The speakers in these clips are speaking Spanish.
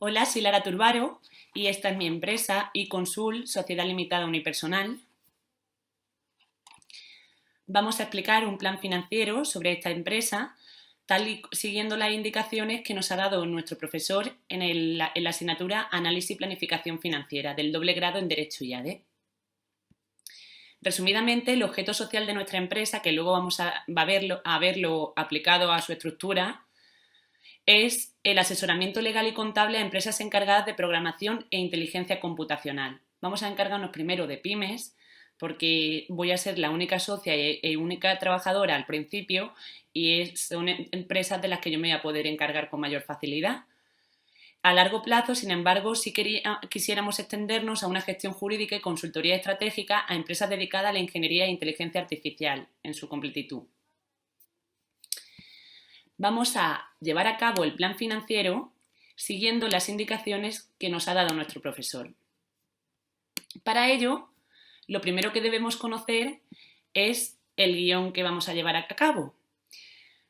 Hola, soy Lara Turbaro y esta es mi empresa iConsul, Sociedad Limitada Unipersonal. Vamos a explicar un plan financiero sobre esta empresa, siguiendo las indicaciones que nos ha dado nuestro profesor en la asignatura Análisis y Planificación Financiera del doble grado en Derecho y ADE. Resumidamente, el objeto social de nuestra empresa, que luego vamos a verlo aplicado a su estructura, es el asesoramiento legal y contable a empresas encargadas de programación e inteligencia computacional. Vamos a encargarnos primero de pymes, porque voy a ser la única socia y única trabajadora al principio y son empresas de las que yo me voy a poder encargar con mayor facilidad. A largo plazo, sin embargo, sí quisiéramos extendernos a una gestión jurídica y consultoría estratégica a empresas dedicadas a la ingeniería e inteligencia artificial en su completitud. Vamos a llevar a cabo el plan financiero siguiendo las indicaciones que nos ha dado nuestro profesor. Para ello, lo primero que debemos conocer es el guión que vamos a llevar a cabo.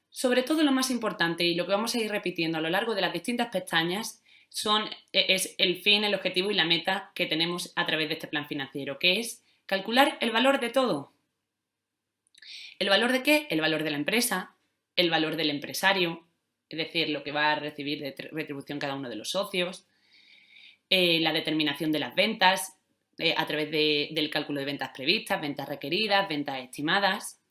Sobre todo, lo más importante y lo que vamos a ir repitiendo a lo largo de las distintas pestañas es el fin, el objetivo y la meta que tenemos a través de este plan financiero, que es calcular el valor de todo. ¿El valor de qué? El valor de la empresa, el valor del empresario, es decir, lo que va a recibir de retribución cada uno de los socios, la determinación de las ventas a través del cálculo de ventas previstas, ventas requeridas, ventas estimadas.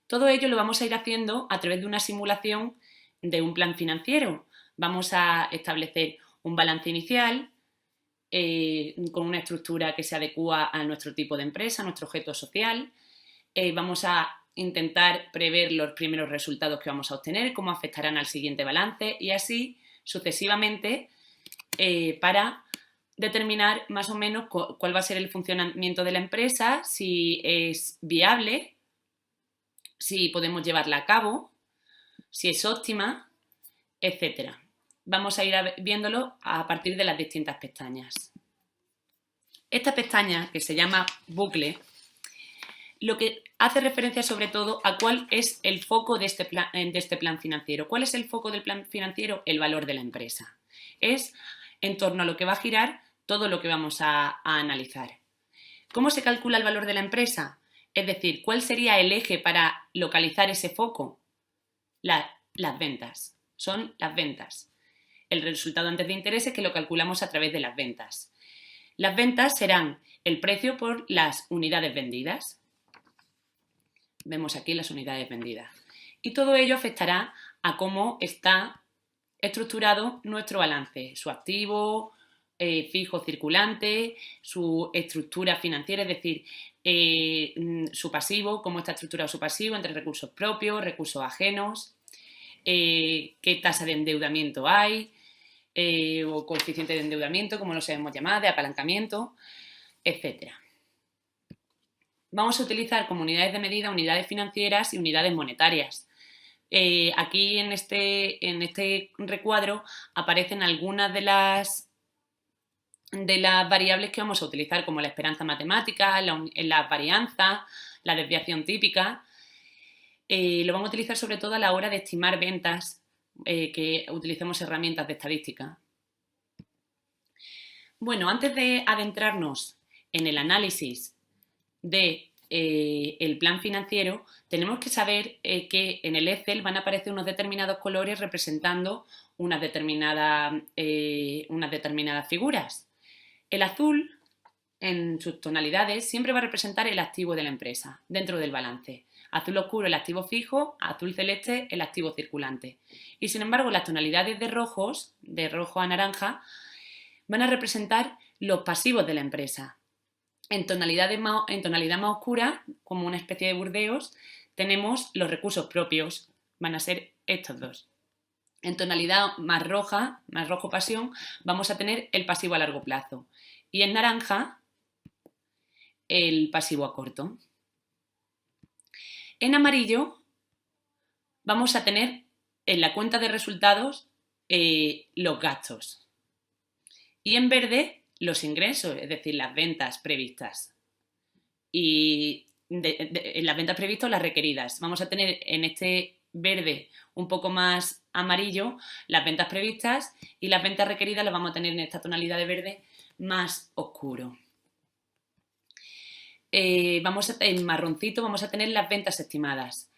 Todo ello lo vamos a ir haciendo a través de una simulación de un plan financiero. Vamos a establecer un balance inicial con una estructura que se adecua a nuestro tipo de empresa, a nuestro objeto social. Vamos a intentar prever los primeros resultados que vamos a obtener, cómo afectarán al siguiente balance y así sucesivamente para determinar más o menos cuál va a ser el funcionamiento de la empresa, si es viable, si podemos llevarla a cabo, si es óptima, etc. Vamos a ir viéndolo a partir de las distintas pestañas. Esta pestaña, que se llama bucle, lo que hace referencia sobre todo a cuál es el foco de este plan financiero. ¿Cuál es el foco del plan financiero? El valor de la empresa. Es en torno a lo que va a girar todo lo que vamos a analizar. ¿Cómo se calcula el valor de la empresa? Es decir, ¿cuál sería el eje para localizar ese foco? Las ventas. Son las ventas. El resultado antes de intereses que lo calculamos a través de las ventas. Las ventas serán el precio por las unidades vendidas. Vemos aquí las unidades vendidas. Y todo ello afectará a cómo está estructurado nuestro balance, su activo fijo circulante, su estructura financiera, es decir, su pasivo, cómo está estructurado su pasivo entre recursos propios, recursos ajenos, qué tasa de endeudamiento hay, o coeficiente de endeudamiento, como lo sabemos llamar, de apalancamiento, etc. Vamos a utilizar como unidades de medida unidades financieras y unidades monetarias. Aquí en este recuadro aparecen algunas de las variables que vamos a utilizar, como la esperanza matemática, la varianza, la desviación típica. Lo vamos a utilizar sobre todo a la hora de estimar ventas, que utilicemos herramientas de estadística. Bueno, antes de adentrarnos en el análisis del plan financiero, tenemos que saber que en el Excel van a aparecer unos determinados colores representando unas determinadas figuras. El azul, en sus tonalidades, siempre va a representar el activo de la empresa dentro del balance. Azul oscuro el activo fijo, azul celeste el activo circulante. Y sin embargo, las tonalidades de rojo a naranja, van a representar los pasivos de la empresa. En tonalidad más oscura, como una especie de burdeos, tenemos los recursos propios, van a ser estos dos. En tonalidad más rojo pasión, vamos a tener el pasivo a largo plazo. Y en naranja, el pasivo a corto. En amarillo, vamos a tener en la cuenta de resultados los gastos. Y en verde, los ingresos, es decir, las ventas previstas. Y en las ventas previstas, las requeridas. Vamos a tener en este verde un poco más amarillo las ventas previstas y las ventas requeridas las vamos a tener en esta tonalidad de verde más oscuro. En marroncito vamos a tener las ventas estimadas.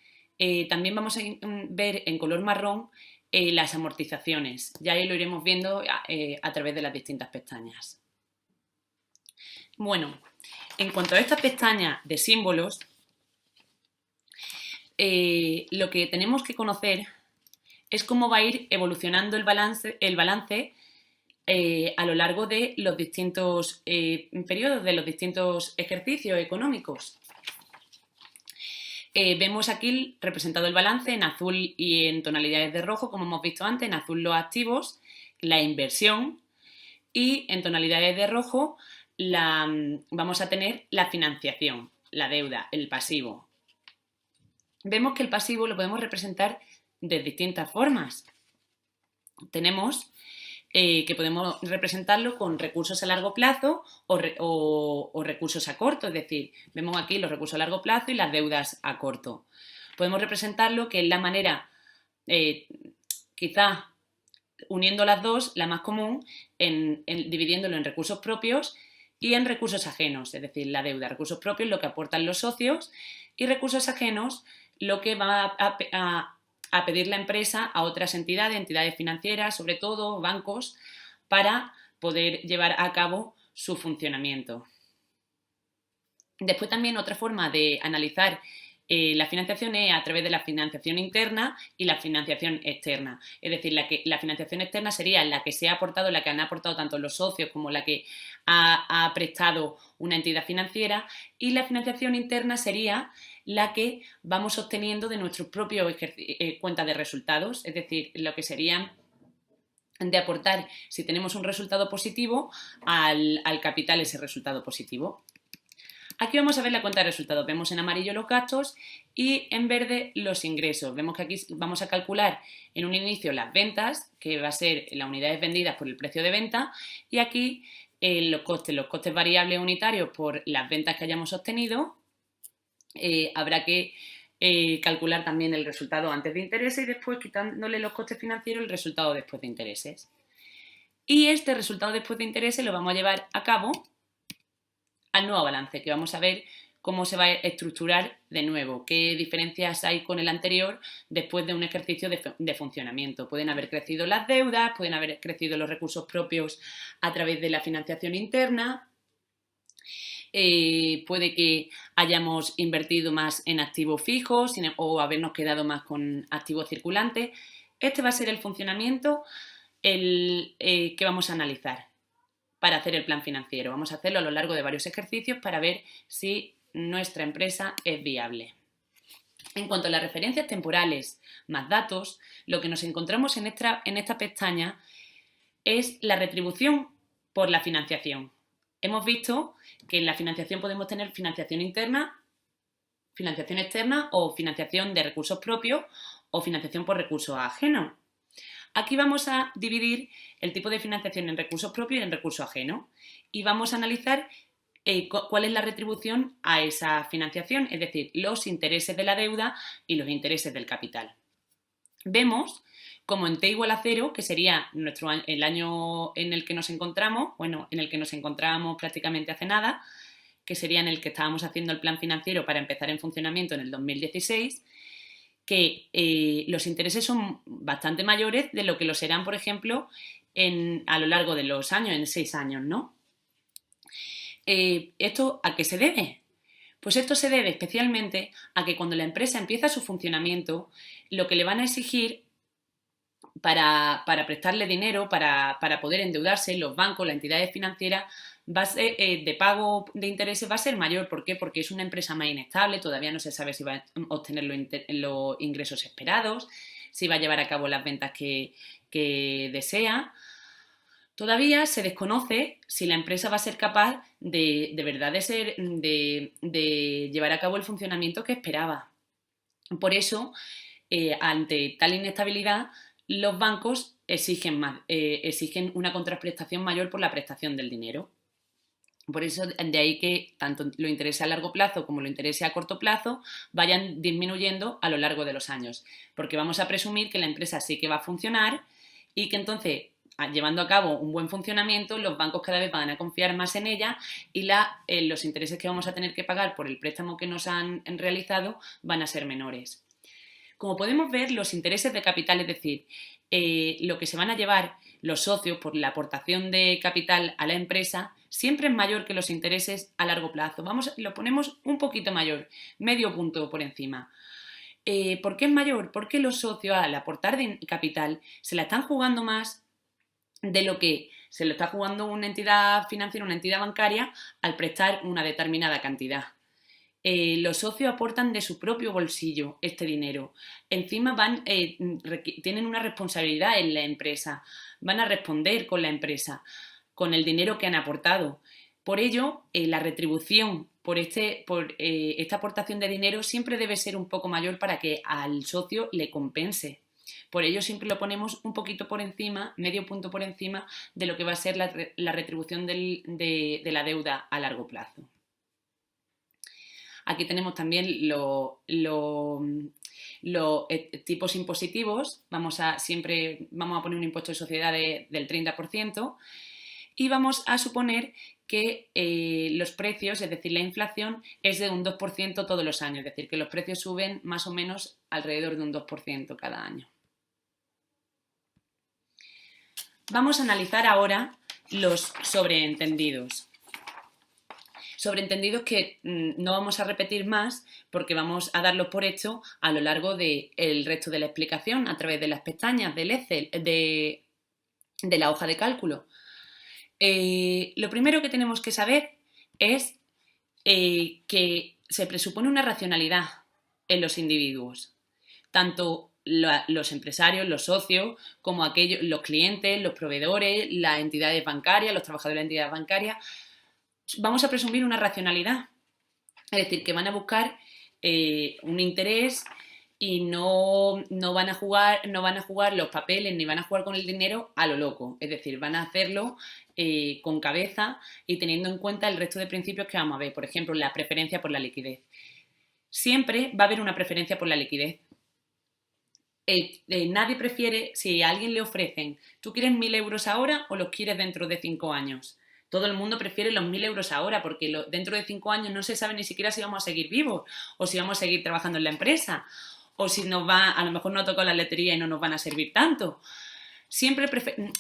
También vamos a ver en color marrón las amortizaciones. Ya ahí lo iremos viendo a través de las distintas pestañas. Bueno, en cuanto a esta pestaña de símbolos, lo que tenemos que conocer es cómo va a ir evolucionando el balance a lo largo de los distintos periodos, de los distintos ejercicios económicos. Vemos aquí representado el balance en azul y en tonalidades de rojo, como hemos visto antes, en azul los activos, la inversión, y en tonalidades de rojo vamos a tener la financiación, la deuda, el pasivo. Vemos que el pasivo lo podemos representar de distintas formas. Tenemos que podemos representarlo con recursos a largo plazo o recursos a corto, es decir, vemos aquí los recursos a largo plazo y las deudas a corto. Podemos representarlo, que es la manera, quizás uniendo las dos, la más común, dividiéndolo en recursos propios y en recursos ajenos, es decir, la deuda, recursos propios, lo que aportan los socios, y recursos ajenos, lo que va a pedir la empresa a otras entidades financieras, sobre todo bancos, para poder llevar a cabo su funcionamiento. Después también otra forma de analizar la financiación es a través de la financiación interna y la financiación externa. Es decir, la financiación externa sería la que se ha aportado, la que han aportado tanto los socios como la que ha prestado una entidad financiera, y la financiación interna sería la que vamos obteniendo de nuestros propios cuentas de resultados, es decir, lo que serían de aportar, si tenemos un resultado positivo, al capital ese resultado positivo. Aquí vamos a ver la cuenta de resultados. Vemos en amarillo los gastos y en verde los ingresos. Vemos que aquí vamos a calcular en un inicio las ventas, que va a ser las unidades vendidas por el precio de venta, y aquí los costes variables unitarios por las ventas que hayamos obtenido. Habrá que calcular también el resultado antes de intereses y después, quitándole los costes financieros, el resultado después de intereses. Y este resultado después de intereses lo vamos a llevar a cabo al nuevo balance, que vamos a ver cómo se va a estructurar de nuevo, qué diferencias hay con el anterior después de un ejercicio de funcionamiento. Pueden haber crecido las deudas, pueden haber crecido los recursos propios a través de la financiación interna, puede que hayamos invertido más en activos fijos o habernos quedado más con activos circulantes. Este va a ser el funcionamiento que vamos a analizar para hacer el plan financiero. Vamos a hacerlo a lo largo de varios ejercicios para ver si nuestra empresa es viable. En cuanto a las referencias temporales más datos, lo que nos encontramos en esta pestaña es la retribución por la financiación. Hemos visto que en la financiación podemos tener financiación interna, financiación externa o financiación de recursos propios o financiación por recursos ajenos. Aquí vamos a dividir el tipo de financiación en recursos propios y en recursos ajenos y vamos a analizar cuál es la retribución a esa financiación, es decir, los intereses de la deuda y los intereses del capital. Vemos como en t igual a 0, que sería el año en el que nos encontramos, en el que nos encontrábamos prácticamente hace nada, que sería en el que estábamos haciendo el plan financiero para empezar en funcionamiento en el 2016, que los intereses son bastante mayores de lo que lo serán, por ejemplo, a lo largo de los años, en 6 años, ¿no? ¿Esto a qué se debe? Pues esto se debe especialmente a que cuando la empresa empieza su funcionamiento, lo que le van a exigir para prestarle dinero, para poder endeudarse, los bancos, las entidades financieras, de pago de intereses va a ser mayor. ¿Por qué? Porque es una empresa más inestable, todavía no se sabe si va a obtener los ingresos esperados, si va a llevar a cabo las ventas que desea. Todavía se desconoce si la empresa va a ser capaz de verdad de llevar a cabo el funcionamiento que esperaba. Por eso, ante tal inestabilidad, los bancos exigen una contraprestación mayor por la prestación del dinero. Por eso, de ahí que tanto los intereses a largo plazo como los intereses a corto plazo vayan disminuyendo a lo largo de los años, porque vamos a presumir que la empresa sí que va a funcionar y que entonces, llevando a cabo un buen funcionamiento, los bancos cada vez van a confiar más en ella y los intereses que vamos a tener que pagar por el préstamo que nos han realizado van a ser menores. Como podemos ver, los intereses de capital, es decir, lo que se van a llevar los socios por la aportación de capital a la empresa, siempre es mayor que los intereses a largo plazo. Lo ponemos un poquito mayor, medio punto por encima. ¿Por qué es mayor? Porque los socios, al aportar capital, se la están jugando más de lo que se lo está jugando una entidad financiera, una entidad bancaria, al prestar una determinada cantidad. Los socios aportan de su propio bolsillo este dinero. Encima tienen una responsabilidad en la empresa, van a responder con la empresa, con el dinero que han aportado. Por ello, la retribución por esta aportación de dinero siempre debe ser un poco mayor para que al socio le compense. Por ello siempre lo ponemos un poquito por encima, medio punto por encima de lo que va a ser la retribución de la deuda a largo plazo. Aquí tenemos también los tipos impositivos. Vamos a poner un impuesto de sociedades del 30% y vamos a suponer que los precios, es decir, la inflación, es de un 2% todos los años. Es decir, que los precios suben más o menos alrededor de un 2% cada año. Vamos a analizar ahora los sobreentendidos. Sobreentendidos que no vamos a repetir más porque vamos a darlos por hecho a lo largo del resto de la explicación a través de las pestañas del Excel, de la hoja de cálculo. Lo primero que tenemos que saber es que se presupone una racionalidad en los individuos, tanto los empresarios, los socios, como los clientes, los proveedores, las entidades bancarias, los trabajadores de las entidades bancarias. Vamos a presumir una racionalidad, es decir, que van a buscar un interés y no van a jugar los papeles ni van a jugar con el dinero a lo loco, es decir, van a hacerlo con cabeza y teniendo en cuenta el resto de principios que vamos a ver, por ejemplo, la preferencia por la liquidez. Siempre va a haber una preferencia por la liquidez. Nadie prefiere, si a alguien le ofrecen, ¿tú quieres 1.000 euros ahora o los quieres dentro de 5 años? Todo el mundo prefiere los 1.000 euros ahora porque dentro de 5 años no se sabe ni siquiera si vamos a seguir vivos o si vamos a seguir trabajando en la empresa o si a lo mejor no ha tocado la lotería y no nos van a servir tanto. Siempre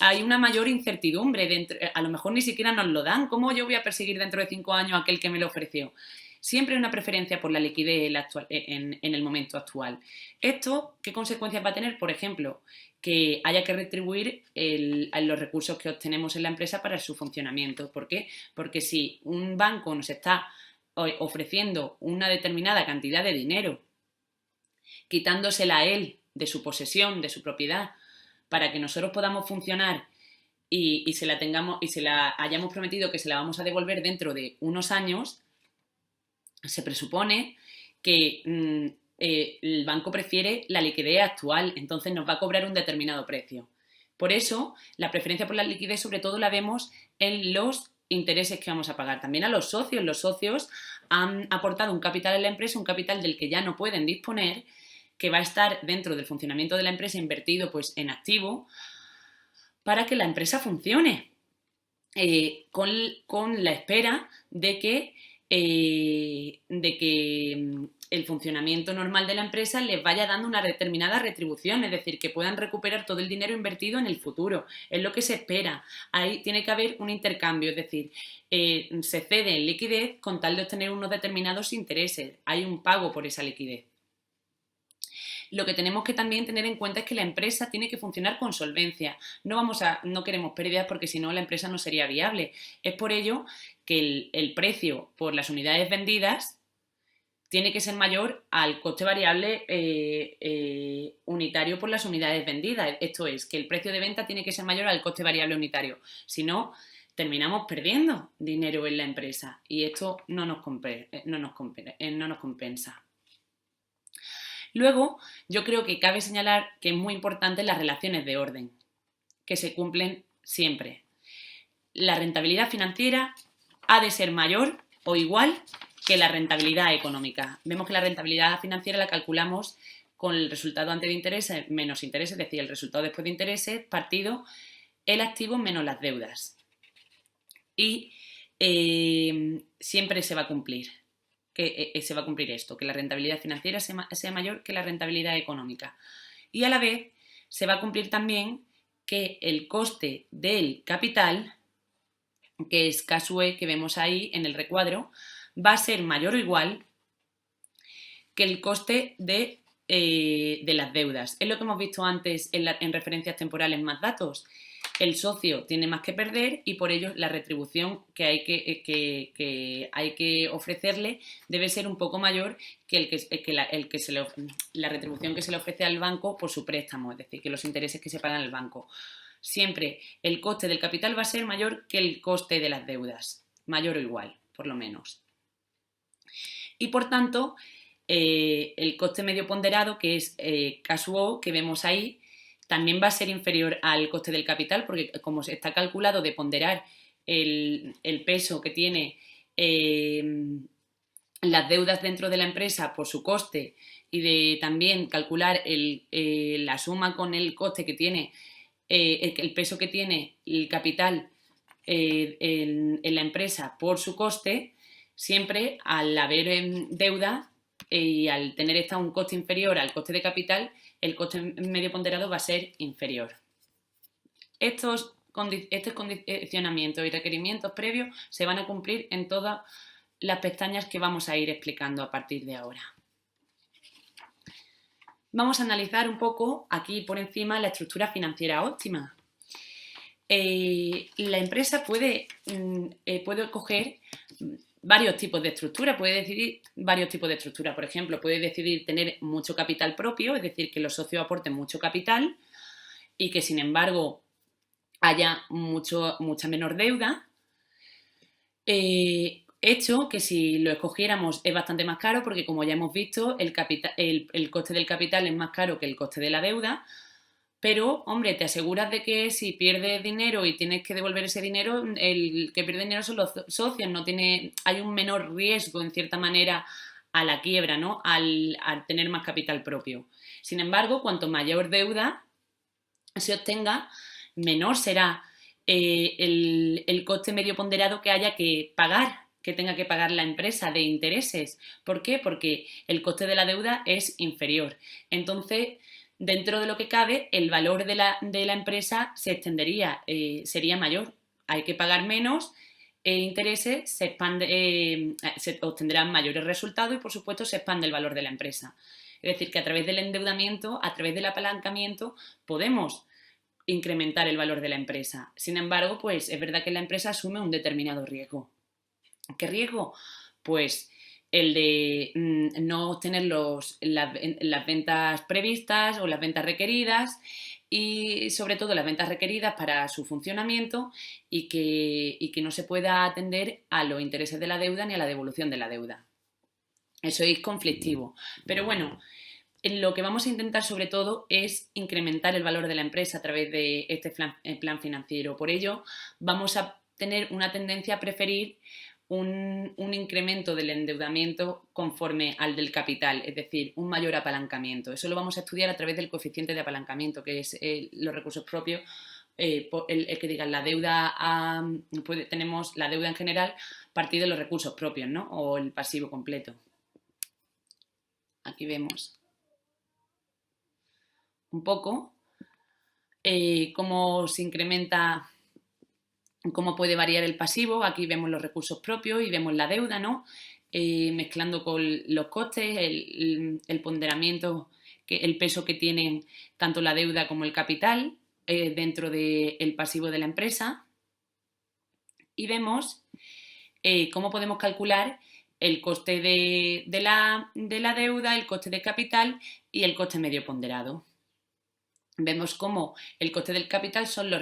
hay una mayor incertidumbre, a lo mejor ni siquiera nos lo dan. ¿Cómo yo voy a perseguir dentro de 5 años a aquel que me lo ofreció? Siempre hay una preferencia por la liquidez en el momento actual. ¿Esto qué consecuencias va a tener? Por ejemplo, que haya que retribuir los recursos que obtenemos en la empresa para su funcionamiento. ¿Por qué? Porque si un banco nos está ofreciendo una determinada cantidad de dinero, quitándosela a él de su posesión, de su propiedad, para que nosotros podamos funcionar y se la hayamos prometido que se la vamos a devolver dentro de unos años, se presupone que el banco prefiere la liquidez actual, entonces nos va a cobrar un determinado precio. Por eso, la preferencia por la liquidez sobre todo la vemos en los intereses que vamos a pagar. También a los socios. Los socios han aportado un capital en la empresa, un capital del que ya no pueden disponer, que va a estar dentro del funcionamiento de la empresa invertido pues, en activo para que la empresa funcione, con la espera de que el funcionamiento normal de la empresa les vaya dando una determinada retribución, es decir, que puedan recuperar todo el dinero invertido en el futuro. Es lo que se espera. Ahí tiene que haber un intercambio, es decir, se cede en liquidez con tal de obtener unos determinados intereses. Hay un pago por esa liquidez. Lo que tenemos que también tener en cuenta es que la empresa tiene que funcionar con solvencia. No queremos pérdidas porque si no la empresa no sería viable. Es por ello que el precio por las unidades vendidas tiene que ser mayor al coste variable unitario por las unidades vendidas. Esto es, que el precio de venta tiene que ser mayor al coste variable unitario. Si no, terminamos perdiendo dinero en la empresa y esto no nos compensa. Luego, yo creo que cabe señalar que es muy importante las relaciones de orden, que se cumplen siempre. La rentabilidad financiera ha de ser mayor o igual que la rentabilidad económica. Vemos que la rentabilidad financiera la calculamos con el resultado antes de intereses menos intereses, es decir, el resultado después de intereses partido el activo menos las deudas. Y siempre se va a cumplir. Se va a cumplir esto, que la rentabilidad financiera sea mayor que la rentabilidad económica. Y a la vez se va a cumplir también que el coste del capital, que es K/E que vemos ahí en el recuadro, va a ser mayor o igual que el coste de las deudas. Es lo que hemos visto antes en referencias temporales más datos. El socio tiene más que perder y por ello la retribución que hay que ofrecerle debe ser un poco mayor que la retribución que se le ofrece al banco por su préstamo, es decir, que los intereses que se pagan al banco. Siempre el coste del capital va a ser mayor que el coste de las deudas, mayor o igual, por lo menos. Y por tanto, el coste medio ponderado, que es K/O, que vemos ahí, también va a ser inferior al coste del capital, porque como se está calculado de ponderar el peso que tiene las deudas dentro de la empresa por su coste y de también calcular la suma con el coste que tiene, el peso que tiene el capital en la empresa por su coste, siempre al haber deuda y al tener esta un coste inferior al coste de capital, el coste medio ponderado va a ser inferior. Estos condicionamientos y requerimientos previos se van a cumplir en todas las pestañas que vamos a ir explicando a partir de ahora. Vamos a analizar un poco aquí por encima la estructura financiera óptima. La empresa puede coger varios tipos de estructura, puede decidir varios tipos de estructura. Por ejemplo, puede decidir tener mucho capital propio, es decir, que los socios aporten mucho capital y que, sin embargo, haya mucha menor deuda. Hecho que si lo escogiéramos es bastante más caro porque, como ya hemos visto, el coste del capital es más caro que el coste de la deuda. Pero, hombre, te aseguras de que si pierdes dinero y tienes que devolver ese dinero, el que pierde dinero son los socios, hay un menor riesgo, en cierta manera, a la quiebra, ¿no? Al tener más capital propio. Sin embargo, cuanto mayor deuda se obtenga, menor será el coste medio ponderado que haya que pagar, que tenga que pagar la empresa de intereses. ¿Por qué? Porque el coste de la deuda es inferior. Entonces, dentro de lo que cabe, el valor de la empresa se extendería, sería mayor. Hay que pagar menos intereses, se obtendrán mayores resultados y, por supuesto, se expande el valor de la empresa. Es decir, que a través del endeudamiento, a través del apalancamiento, podemos incrementar el valor de la empresa. Sin embargo, pues es verdad que la empresa asume un determinado riesgo. ¿Qué riesgo? Pues el de no obtener las ventas previstas o las ventas requeridas y sobre todo las ventas requeridas para su funcionamiento y que no se pueda atender a los intereses de la deuda ni a la devolución de la deuda. Eso es conflictivo. Pero bueno, lo que vamos a intentar sobre todo es incrementar el valor de la empresa a través de este plan financiero. Por ello, vamos a tener una tendencia a preferir un incremento del endeudamiento conforme al del capital, es decir, un mayor apalancamiento. Eso lo vamos a estudiar a través del coeficiente de apalancamiento, que es los recursos propios, el que digan la deuda, tenemos la deuda en general partida de los recursos propios, ¿no? O el pasivo completo. Aquí vemos un poco cómo se incrementa, cómo puede variar el pasivo. Aquí vemos los recursos propios y vemos la deuda, ¿no? Mezclando con los costes, el ponderamiento, el peso que tienen tanto la deuda como el capital dentro del pasivo de la empresa. Y vemos cómo podemos calcular el coste de la deuda, el coste de capital y el coste medio ponderado. Vemos cómo el coste del capital son la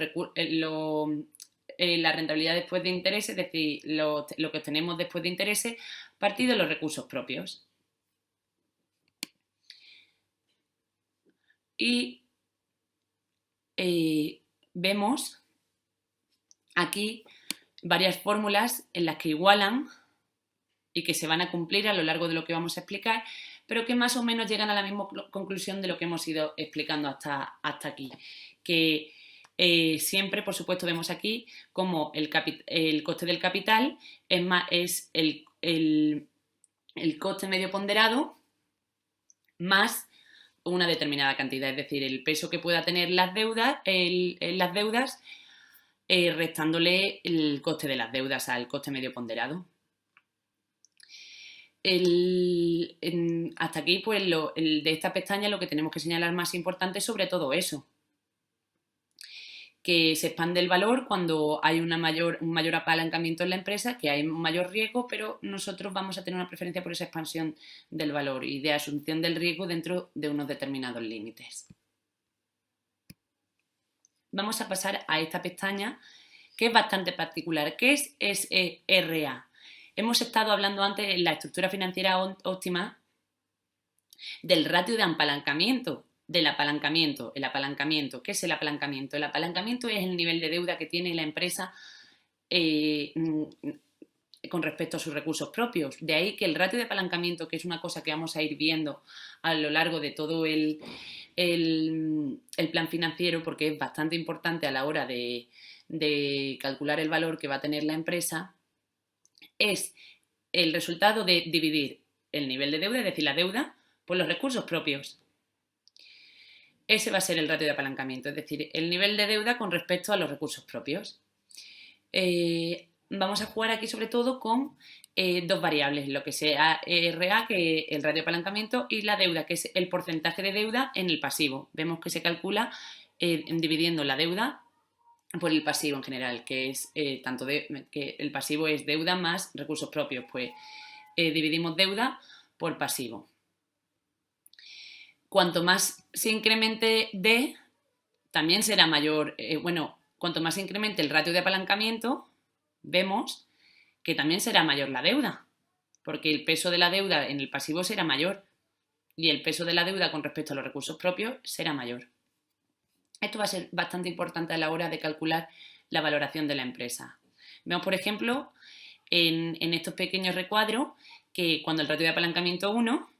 rentabilidad después de intereses, es decir, lo que obtenemos después de intereses, partido de los recursos propios. Y vemos aquí varias fórmulas en las que igualan y que se van a cumplir a lo largo de lo que vamos a explicar, pero que más o menos llegan a la misma conclusión de lo que hemos ido explicando hasta aquí. Que siempre, por supuesto, vemos aquí como el coste del capital es el coste medio ponderado más una determinada cantidad, es decir, el peso que pueda tener las deudas, restándole el coste de las deudas al coste medio ponderado. Hasta aquí, pues, de esta pestaña lo que tenemos que señalar más importante es sobre todo eso, que se expande el valor cuando hay un mayor apalancamiento en la empresa, que hay un mayor riesgo, pero nosotros vamos a tener una preferencia por esa expansión del valor y de asunción del riesgo dentro de unos determinados límites. Vamos a pasar a esta pestaña, que es bastante particular. ¿Qué es SERA? Hemos estado hablando antes en la estructura financiera óptima del ratio de apalancamiento, del apalancamiento. El apalancamiento, ¿qué es el apalancamiento? El apalancamiento es el nivel de deuda que tiene la empresa con respecto a sus recursos propios. De ahí que el ratio de apalancamiento, que es una cosa que vamos a ir viendo a lo largo de todo el plan financiero, porque es bastante importante a la hora de calcular el valor que va a tener la empresa, es el resultado de dividir el nivel de deuda, es decir, la deuda, por los recursos propios. Ese va a ser el ratio de apalancamiento, es decir, el nivel de deuda con respecto a los recursos propios. Vamos a jugar aquí sobre todo con dos variables, lo que sea RA, que es el ratio de apalancamiento, y la deuda, que es el porcentaje de deuda en el pasivo. Vemos que se calcula dividiendo la deuda por el pasivo en general, que es que el pasivo es deuda más recursos propios, pues dividimos deuda por pasivo. Cuanto más se incremente D, también será mayor, cuanto más se incremente el ratio de apalancamiento, vemos que también será mayor la deuda, porque el peso de la deuda en el pasivo será mayor y el peso de la deuda con respecto a los recursos propios será mayor. Esto va a ser bastante importante a la hora de calcular la valoración de la empresa. Vemos, por ejemplo, en estos pequeños recuadros que cuando el ratio de apalancamiento 1,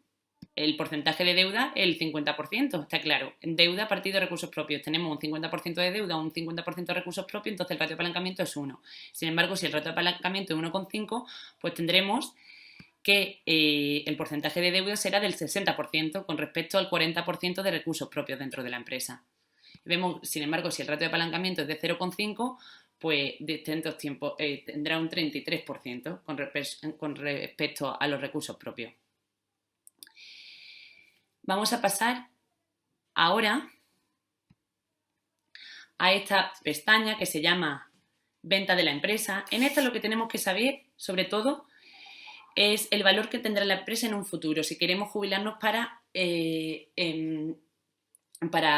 el porcentaje de deuda es el 50%, está claro. En deuda partido de recursos propios. Tenemos un 50% de deuda, un 50% de recursos propios, entonces el ratio de apalancamiento es 1. Sin embargo, si el ratio de apalancamiento es 1,5, pues tendremos que el porcentaje de deuda será del 60% con respecto al 40% de recursos propios dentro de la empresa. Vemos, sin embargo, si el ratio de apalancamiento es de 0,5, pues de distintos tiempos tendrá un 33% con respecto a los recursos propios. Vamos a pasar ahora a esta pestaña que se llama Venta de la empresa. En esta lo que tenemos que saber, sobre todo, es el valor que tendrá la empresa en un futuro, si queremos jubilarnos para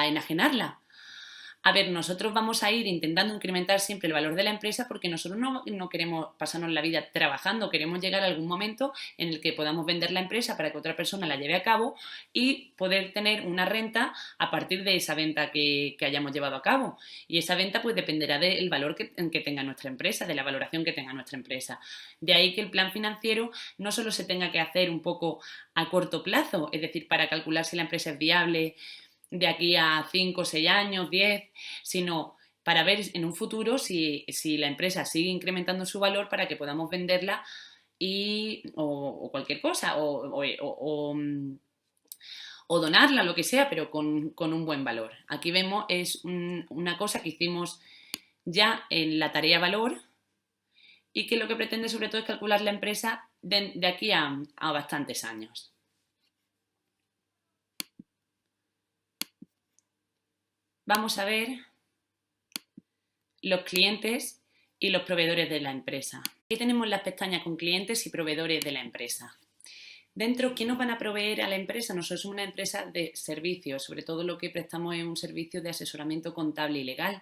enajenarla. A ver, nosotros vamos a ir intentando incrementar siempre el valor de la empresa porque nosotros no queremos pasarnos la vida trabajando, queremos llegar a algún momento en el que podamos vender la empresa para que otra persona la lleve a cabo y poder tener una renta a partir de esa venta que hayamos llevado a cabo. Y esa venta pues dependerá del valor que tenga nuestra empresa, de la valoración que tenga nuestra empresa. De ahí que el plan financiero no solo se tenga que hacer un poco a corto plazo, es decir, para calcular si la empresa es viable de aquí a 5, 6 años, 10, sino para ver en un futuro si la empresa sigue incrementando su valor para que podamos venderla o cualquier cosa, o donarla, lo que sea, pero con un buen valor. Aquí vemos, es una cosa que hicimos ya en la tarea valor y que lo que pretende sobre todo es calcular la empresa de aquí a bastantes años. Vamos a ver los clientes y los proveedores de la empresa. Aquí tenemos las pestañas con clientes y proveedores de la empresa. Dentro, ¿qué nos van a proveer a la empresa? Nosotros somos una empresa de servicios, sobre todo lo que prestamos es un servicio de asesoramiento contable y legal.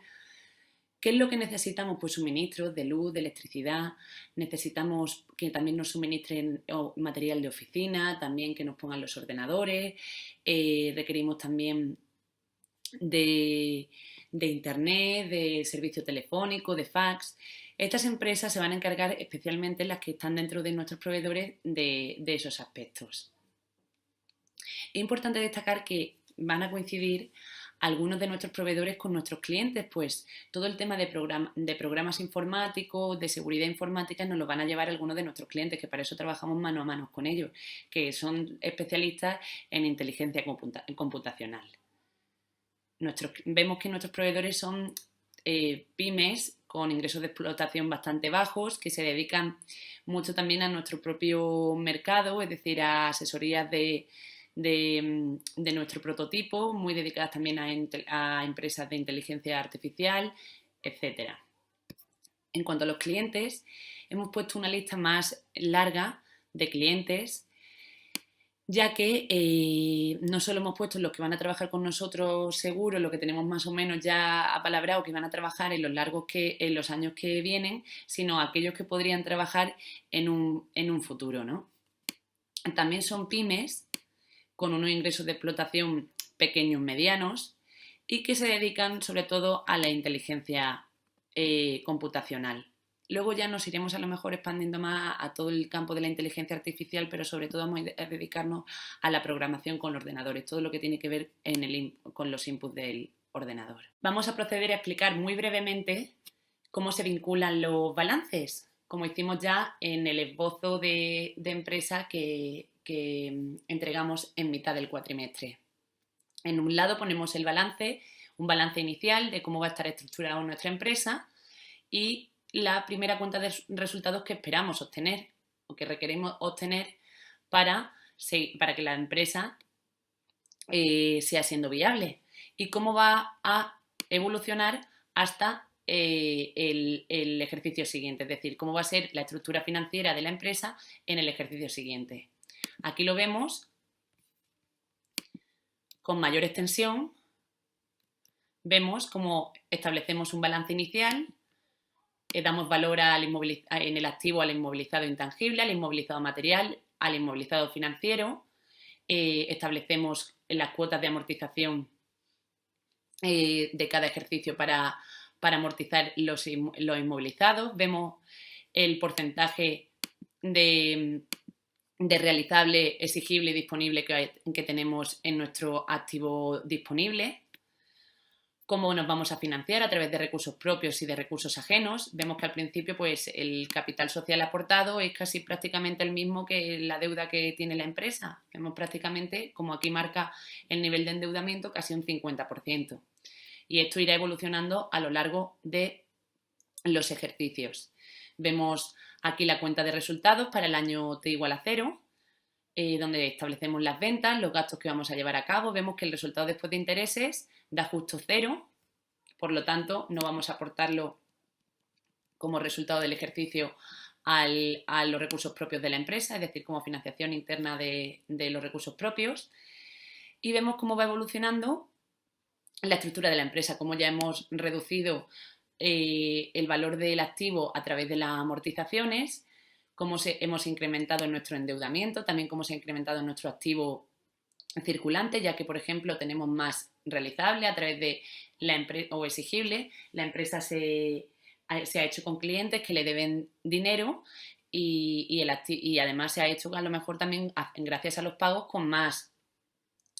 ¿Qué es lo que necesitamos? Pues suministros de luz, de electricidad, necesitamos que también nos suministren material de oficina, también que nos pongan los ordenadores, requerimos también de de internet, de servicio telefónico, de fax. Estas empresas se van a encargar, especialmente las que están dentro de nuestros proveedores, de esos aspectos. Es importante destacar que van a coincidir algunos de nuestros proveedores con nuestros clientes, pues todo el tema de programas informáticos, de seguridad informática, nos lo van a llevar algunos de nuestros clientes, que para eso trabajamos mano a mano con ellos, que son especialistas en inteligencia computacional. Vemos que nuestros proveedores son pymes con ingresos de explotación bastante bajos, que se dedican mucho también a nuestro propio mercado, es decir, a asesorías de nuestro prototipo, muy dedicadas también a empresas de inteligencia artificial, etc. En cuanto a los clientes, hemos puesto una lista más larga de clientes, ya que no solo hemos puesto los que van a trabajar con nosotros seguro, los que tenemos más o menos ya apalabrado que van a trabajar en los años que vienen, sino aquellos que podrían trabajar en un futuro, ¿no? También son pymes con unos ingresos de explotación pequeños, medianos, y que se dedican sobre todo a la inteligencia computacional. Luego ya nos iremos a lo mejor expandiendo más a todo el campo de la inteligencia artificial, pero sobre todo vamos a dedicarnos a la programación con ordenadores, todo lo que tiene que ver con los inputs del ordenador. Vamos a proceder a explicar muy brevemente cómo se vinculan los balances, como hicimos ya en el esbozo de empresa que entregamos en mitad del cuatrimestre. En un lado ponemos el balance, un balance inicial de cómo va a estar estructurada nuestra empresa y la primera cuenta de resultados que esperamos obtener o que requerimos obtener para que la empresa sea siendo viable y cómo va a evolucionar hasta el ejercicio siguiente, es decir, cómo va a ser la estructura financiera de la empresa en el ejercicio siguiente. Aquí lo vemos con mayor extensión. Vemos cómo establecemos un balance inicial, damos valor en el activo al inmovilizado intangible, al inmovilizado material, al inmovilizado financiero, establecemos las cuotas de amortización de cada ejercicio para amortizar los inmovilizados, vemos el porcentaje de realizable, exigible y disponible que tenemos en nuestro activo disponible, cómo nos vamos a financiar a través de recursos propios y de recursos ajenos. Vemos que al principio pues, el capital social aportado es casi prácticamente el mismo que la deuda que tiene la empresa. Vemos prácticamente, como aquí marca el nivel de endeudamiento, casi un 50%. Y esto irá evolucionando a lo largo de los ejercicios. Vemos aquí la cuenta de resultados para el año t igual a 0, donde establecemos las ventas, los gastos que vamos a llevar a cabo. Vemos que el resultado después de intereses da justo 0, por lo tanto no vamos a aportarlo como resultado del ejercicio a los recursos propios de la empresa, es decir, como financiación interna de los recursos propios. Y vemos cómo va evolucionando la estructura de la empresa, cómo ya hemos reducido el valor del activo a través de las amortizaciones, cómo hemos incrementado nuestro endeudamiento, también cómo se ha incrementado nuestro activo circulante, ya que, por ejemplo, tenemos más realizable a través de la empresa o exigible. La empresa se ha hecho con clientes que le deben dinero y además se ha hecho a lo mejor también gracias a los pagos con más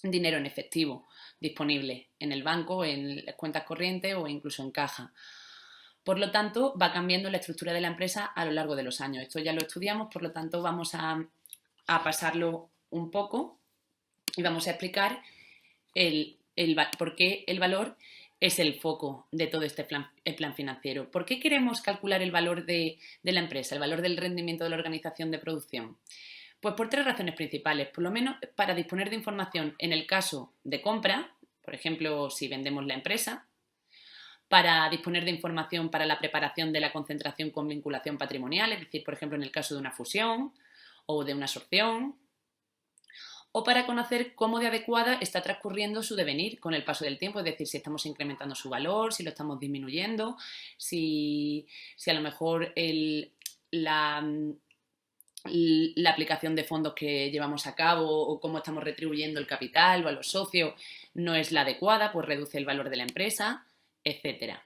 dinero en efectivo disponible en el banco, en las cuentas corrientes o incluso en caja. Por lo tanto, va cambiando la estructura de la empresa a lo largo de los años. Esto ya lo estudiamos, por lo tanto vamos a pasarlo un poco y vamos a explicar por qué el valor es el foco de todo este plan financiero. ¿Por qué queremos calcular el valor de la empresa, el valor del rendimiento de la organización de producción? Pues por 3 razones principales. Por lo menos para disponer de información en el caso de compra, por ejemplo, si vendemos la empresa, para disponer de información para la preparación de la concentración con vinculación patrimonial, es decir, por ejemplo, en el caso de una fusión o de una absorción, o para conocer cómo de adecuada está transcurriendo su devenir con el paso del tiempo, es decir, si estamos incrementando su valor, si lo estamos disminuyendo, si a lo mejor la aplicación de fondos que llevamos a cabo o cómo estamos retribuyendo el capital o a los socios no es la adecuada, pues reduce el valor de la empresa. etc.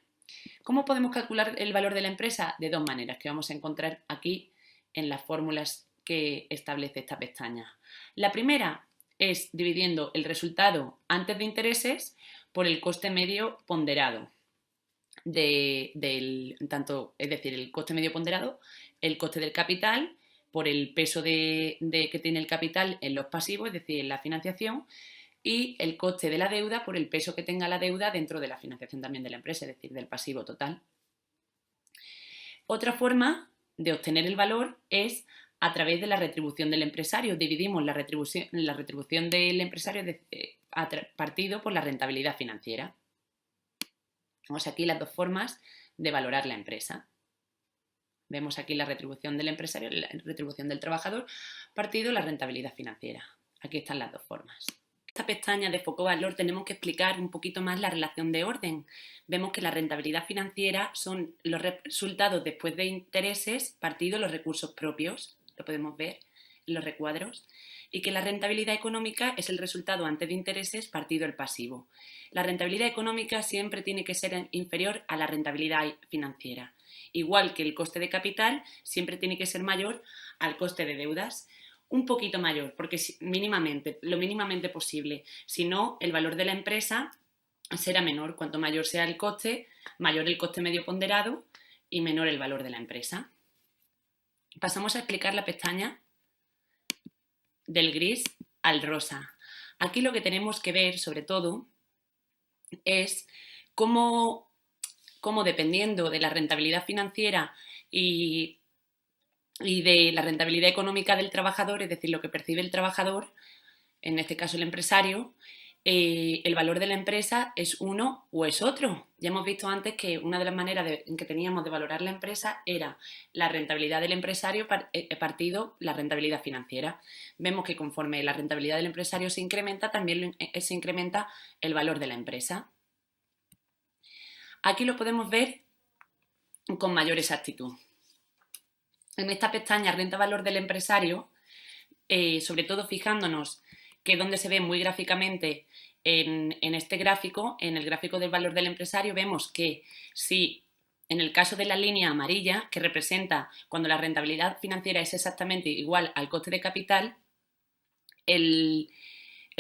¿Cómo podemos calcular el valor de la empresa? De dos maneras que vamos a encontrar aquí en las fórmulas que establece esta pestaña. La primera es dividiendo el resultado antes de intereses por el coste medio ponderado. Es decir, el coste medio ponderado, el coste del capital por el peso que tiene el capital en los pasivos, es decir, en la financiación, y el coste de la deuda por el peso que tenga la deuda dentro de la financiación también de la empresa, es decir, del pasivo total. Otra forma de obtener el valor es a través de la retribución del empresario. Dividimos la retribución del empresario partido por la rentabilidad financiera. Vemos aquí las dos formas de valorar la empresa. Vemos aquí la retribución del empresario, la retribución del trabajador, partido la rentabilidad financiera. Aquí están las dos formas. En esta pestaña de foco valor tenemos que explicar un poquito más la relación de orden. Vemos que la rentabilidad financiera son los resultados después de intereses partido los recursos propios, lo podemos ver en los recuadros, y que la rentabilidad económica es el resultado antes de intereses partido el pasivo. La rentabilidad económica siempre tiene que ser inferior a la rentabilidad financiera. Igual que el coste de capital siempre tiene que ser mayor al coste de deudas. Un poquito mayor, porque lo mínimamente posible. Si no, el valor de la empresa será menor. Cuanto mayor sea el coste, mayor el coste medio ponderado y menor el valor de la empresa. Pasamos a explicar la pestaña del gris al rosa. Aquí lo que tenemos que ver, sobre todo, es cómo dependiendo de la rentabilidad financiera y de la rentabilidad económica del trabajador, es decir, lo que percibe el trabajador, en este caso el empresario, el valor de la empresa es uno o es otro. Ya hemos visto antes que una de las maneras que teníamos de valorar la empresa era la rentabilidad del empresario partido la rentabilidad financiera. Vemos que conforme la rentabilidad del empresario se incrementa, también se incrementa el valor de la empresa. Aquí lo podemos ver con mayor exactitud. En esta pestaña renta-valor del empresario, sobre todo fijándonos que donde se ve muy gráficamente en este gráfico, en el gráfico del valor del empresario, vemos que si en el caso de la línea amarilla, que representa cuando la rentabilidad financiera es exactamente igual al coste de capital, el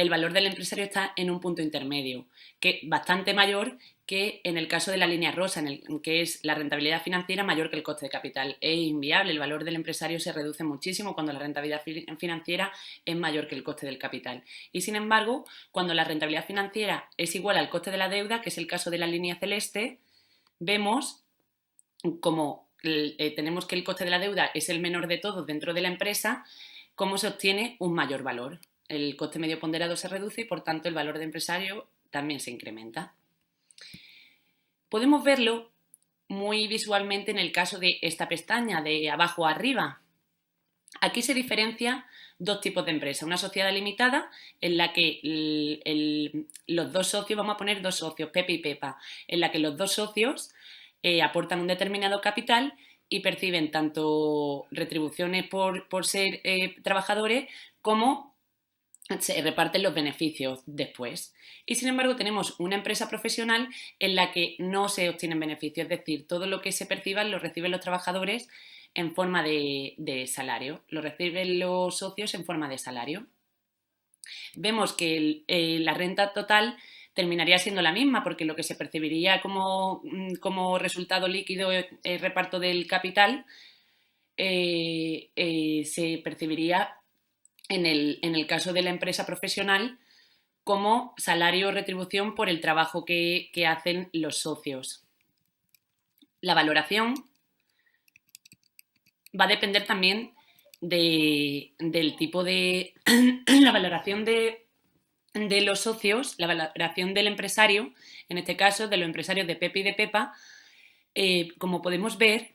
valor del empresario está en un punto intermedio, que es bastante mayor que en el caso de la línea rosa, que es la rentabilidad financiera mayor que el coste de capital. Es inviable, el valor del empresario se reduce muchísimo cuando la rentabilidad financiera es mayor que el coste del capital. Y sin embargo, cuando la rentabilidad financiera es igual al coste de la deuda, que es el caso de la línea celeste, vemos como tenemos que el coste de la deuda es el menor de todos dentro de la empresa, cómo se obtiene un mayor valor. El coste medio ponderado se reduce y por tanto el valor de empresario también se incrementa. Podemos verlo muy visualmente en el caso de esta pestaña, de abajo a arriba. Aquí se diferencia dos tipos de empresa. Una sociedad limitada en la que los dos socios, vamos a poner dos socios, Pepe y Pepa, en la que los dos socios aportan un determinado capital y perciben tanto retribuciones por ser trabajadores como se reparten los beneficios después. Y sin embargo tenemos una empresa profesional en la que no se obtienen beneficios, es decir, todo lo que se perciba lo reciben los trabajadores en forma de salario, lo reciben los socios en forma de salario. Vemos que la renta total terminaría siendo la misma porque lo que se percibiría como resultado líquido reparto del capital se percibiría en el caso de la empresa profesional como salario o retribución por el trabajo que hacen los socios. La valoración va a depender también del tipo de... la valoración de los socios, la valoración del empresario, en este caso de los empresarios de Pepe y de Pepa, como podemos ver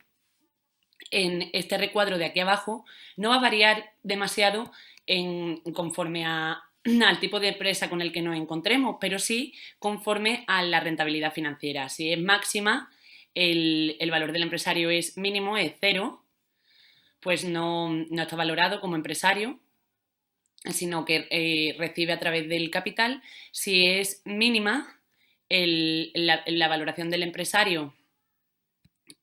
en este recuadro de aquí abajo, no va a variar demasiado conforme al tipo de empresa con el que nos encontremos, pero sí conforme a la rentabilidad financiera. Si es máxima, el valor del empresario es mínimo, es cero, pues no está valorado como empresario, sino que recibe a través del capital. Si es mínima, la valoración del empresario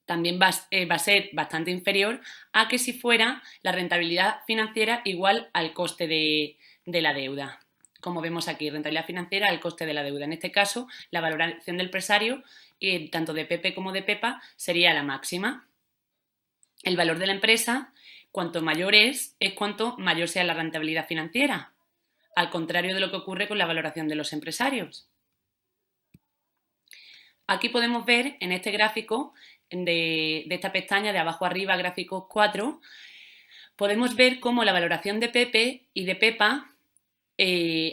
también va a ser bastante inferior a que si fuera la rentabilidad financiera igual al coste de la deuda. Como vemos aquí, rentabilidad financiera al coste de la deuda. En este caso, la valoración del empresario, tanto de PP como de PEPA, sería la máxima. El valor de la empresa, cuanto mayor es cuanto mayor sea la rentabilidad financiera, al contrario de lo que ocurre con la valoración de los empresarios. Aquí podemos ver en este gráfico de esta pestaña de abajo arriba, gráficos 4, podemos ver cómo la valoración de PP y de PEPA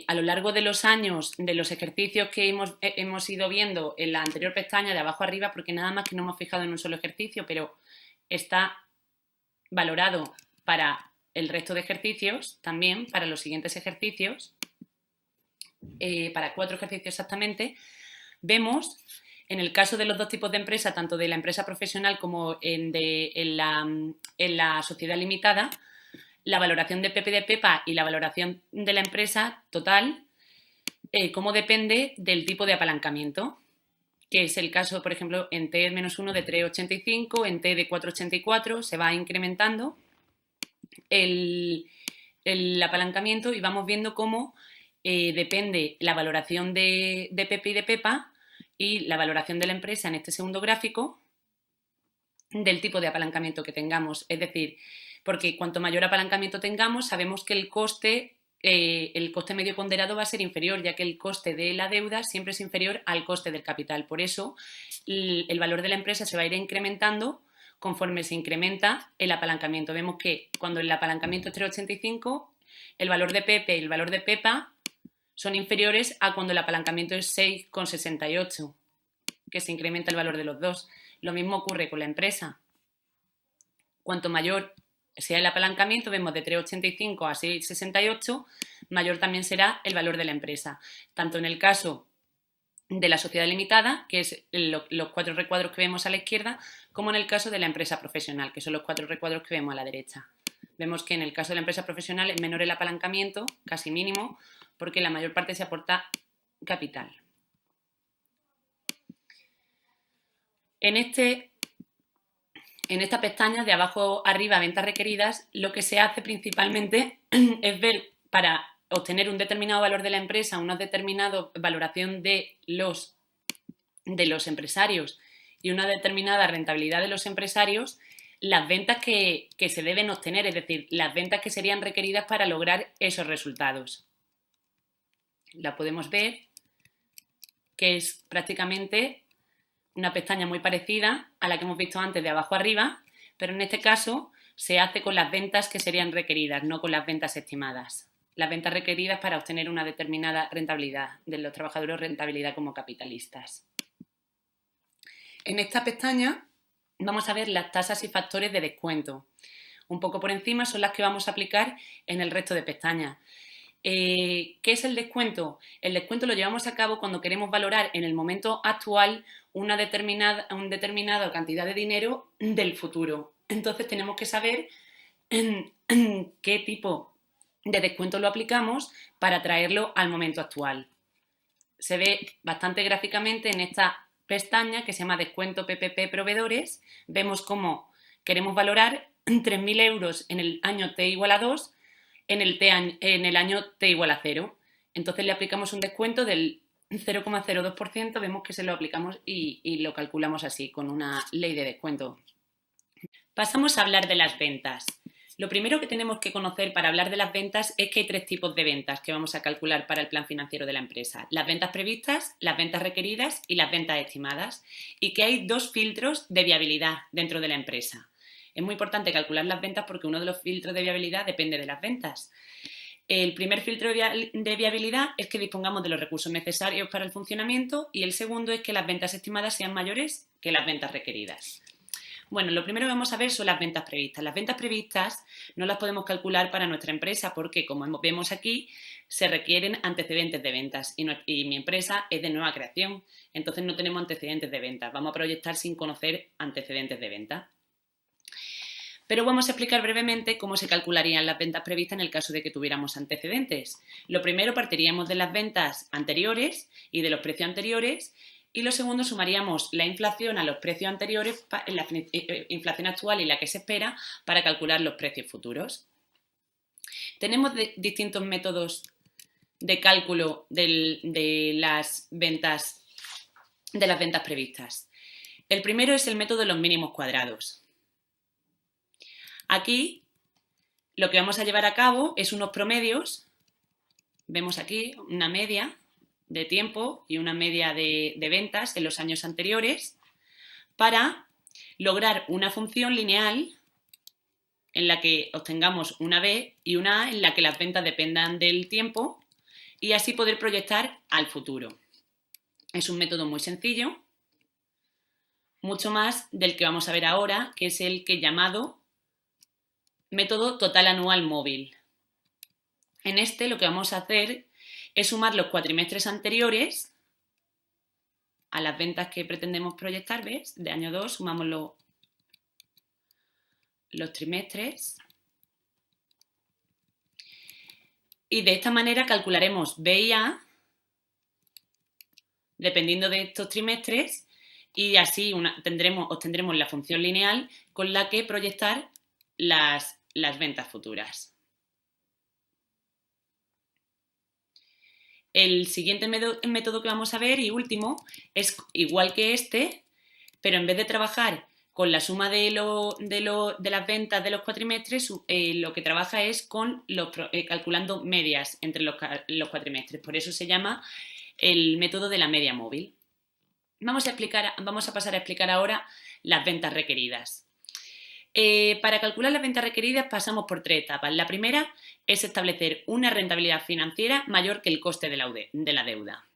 a lo largo de los años, de los ejercicios que hemos ido viendo en la anterior pestaña de abajo arriba, porque nada más que no hemos fijado en un solo ejercicio, pero está valorado para el resto de ejercicios, también para los siguientes ejercicios, para 4 ejercicios exactamente, vemos en el caso de los dos tipos de empresa, tanto de la empresa profesional como en la sociedad limitada, la valoración de PP y de PEPA y la valoración de la empresa total, cómo depende del tipo de apalancamiento, que es el caso, por ejemplo, en T-1 de 3,85, en T de 4,84, se va incrementando el apalancamiento y vamos viendo cómo depende la valoración de PP y de PEPA y la valoración de la empresa en este segundo gráfico del tipo de apalancamiento que tengamos. Es decir, porque cuanto mayor apalancamiento tengamos, sabemos que el coste medio ponderado va a ser inferior, ya que el coste de la deuda siempre es inferior al coste del capital. Por eso, el valor de la empresa se va a ir incrementando conforme se incrementa el apalancamiento. Vemos que cuando el apalancamiento es 3,85, el valor de PP y el valor de PEPA son inferiores a cuando el apalancamiento es 6,68, que se incrementa el valor de los dos. Lo mismo ocurre con la empresa. Cuanto mayor sea el apalancamiento, vemos de 3,85 a 6,68, mayor también será el valor de la empresa. Tanto en el caso de la sociedad limitada, que es los 4 recuadros que vemos a la izquierda, como en el caso de la empresa profesional, que son los 4 recuadros que vemos a la derecha. Vemos que en el caso de la empresa profesional es menor el apalancamiento, casi mínimo, porque la mayor parte se aporta capital. En esta pestaña de abajo arriba, ventas requeridas, lo que se hace principalmente es ver, para obtener un determinado valor de la empresa, una determinada valoración de los empresarios y una determinada rentabilidad de los empresarios, las ventas que se deben obtener, es decir, las ventas que serían requeridas para lograr esos resultados. La podemos ver, que es prácticamente una pestaña muy parecida a la que hemos visto antes de abajo arriba, pero en este caso se hace con las ventas que serían requeridas, no con las ventas estimadas. Las ventas requeridas para obtener una determinada rentabilidad de los trabajadores, rentabilidad como capitalistas. En esta pestaña vamos a ver las tasas y factores de descuento. Un poco por encima son las que vamos a aplicar en el resto de pestañas. ¿Qué es el descuento? El descuento lo llevamos a cabo cuando queremos valorar en el momento actual una determinada cantidad de dinero del futuro. Entonces tenemos que saber qué tipo de descuento lo aplicamos para traerlo al momento actual. Se ve bastante gráficamente en esta pestaña que se llama descuento PPP proveedores. Vemos cómo queremos valorar 3.000 euros en el año T igual a 2 en el año T igual a 0. Entonces le aplicamos un descuento del 0,02%, vemos que se lo aplicamos y lo calculamos así, con una ley de descuento. Pasamos a hablar de las ventas. Lo primero que tenemos que conocer para hablar de las ventas es que hay 3 tipos de ventas que vamos a calcular para el plan financiero de la empresa. Las ventas previstas, las ventas requeridas y las ventas estimadas. Y que hay 2 filtros de viabilidad dentro de la empresa. Es muy importante calcular las ventas porque uno de los filtros de viabilidad depende de las ventas. El primer filtro de viabilidad es que dispongamos de los recursos necesarios para el funcionamiento y el segundo es que las ventas estimadas sean mayores que las ventas requeridas. Bueno, lo primero que vamos a ver son las ventas previstas. Las ventas previstas no las podemos calcular para nuestra empresa porque, como vemos aquí, se requieren antecedentes de ventas y mi empresa es de nueva creación, entonces no tenemos antecedentes de ventas. Vamos a proyectar sin conocer antecedentes de ventas. Pero vamos a explicar brevemente cómo se calcularían las ventas previstas en el caso de que tuviéramos antecedentes. Lo primero, partiríamos de las ventas anteriores y de los precios anteriores, y lo segundo, sumaríamos la inflación a los precios anteriores, la inflación actual y la que se espera, para calcular los precios futuros. Tenemos distintos métodos de cálculo de las ventas previstas. El primero es el método de los mínimos cuadrados. Aquí lo que vamos a llevar a cabo es unos promedios. Vemos aquí una media de tiempo y una media de ventas en los años anteriores para lograr una función lineal en la que obtengamos una B y una A en la que las ventas dependan del tiempo y así poder proyectar al futuro. Es un método muy sencillo, mucho más del que vamos a ver ahora, que es el que llamado método total anual móvil. En este lo que vamos a hacer es sumar los cuatrimestres anteriores a las ventas que pretendemos proyectar, ¿ves? De año 2 sumamos los trimestres y de esta manera calcularemos B y A dependiendo de estos trimestres y así obtendremos la función lineal con la que proyectar las ventas futuras. El siguiente método que vamos a ver y último es igual que este, pero en vez de trabajar con la suma de las ventas de los cuatrimestres, lo que trabaja es calculando medias entre los cuatrimestres. Por eso se llama el método de la media móvil. Vamos a pasar a explicar ahora las ventas requeridas. Para calcular las ventas requeridas pasamos por 3 etapas. La primera es establecer una rentabilidad financiera mayor que el coste de la deuda.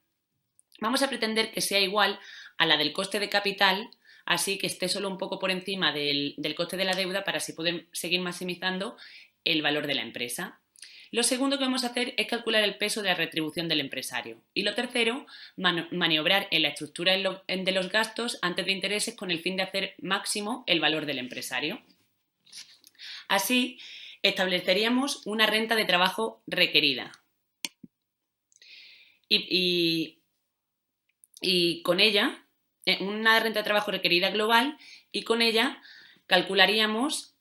Vamos a pretender que sea igual a la del coste de capital, así que esté solo un poco por encima del coste de la deuda para así poder seguir maximizando el valor de la empresa. Lo segundo que vamos a hacer es calcular el peso de la retribución del empresario. Y lo tercero, maniobrar en la estructura de los gastos antes de intereses con el fin de hacer máximo el valor del empresario. Así, estableceríamos una renta de trabajo requerida. Y con ella, una renta de trabajo requerida global, y con ella calcularíamos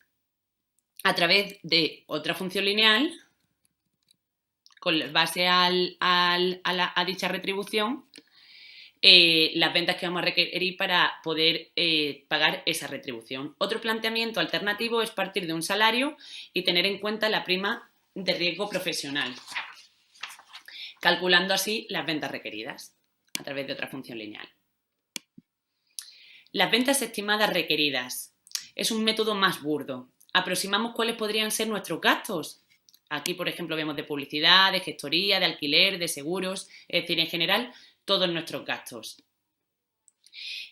a través de otra función lineal, con base a dicha retribución, las ventas que vamos a requerir para poder pagar esa retribución. Otro planteamiento alternativo es partir de un salario y tener en cuenta la prima de riesgo profesional, calculando así las ventas requeridas a través de otra función lineal. Las ventas estimadas requeridas es un método más burdo. Aproximamos cuáles podrían ser nuestros gastos. Aquí, por ejemplo, vemos de publicidad, de gestoría, de alquiler, de seguros, es decir, en general, todos nuestros gastos.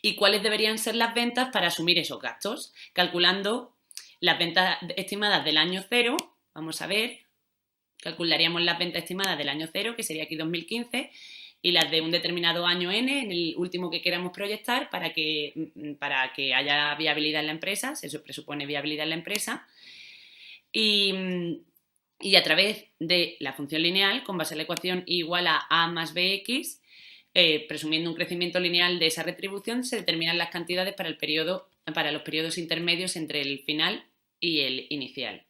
¿Y cuáles deberían ser las ventas para asumir esos gastos? Calculando las ventas estimadas del año 0, vamos a ver, calcularíamos las ventas estimadas del año 0, que sería aquí 2015, y las de un determinado año N, en el último que queramos proyectar, para que haya viabilidad en la empresa, se presupone viabilidad en la empresa, y a través de la función lineal, con base a la ecuación I igual a A más BX, presumiendo un crecimiento lineal de esa retribución, se determinan las cantidades para los periodos intermedios entre el final y el inicial.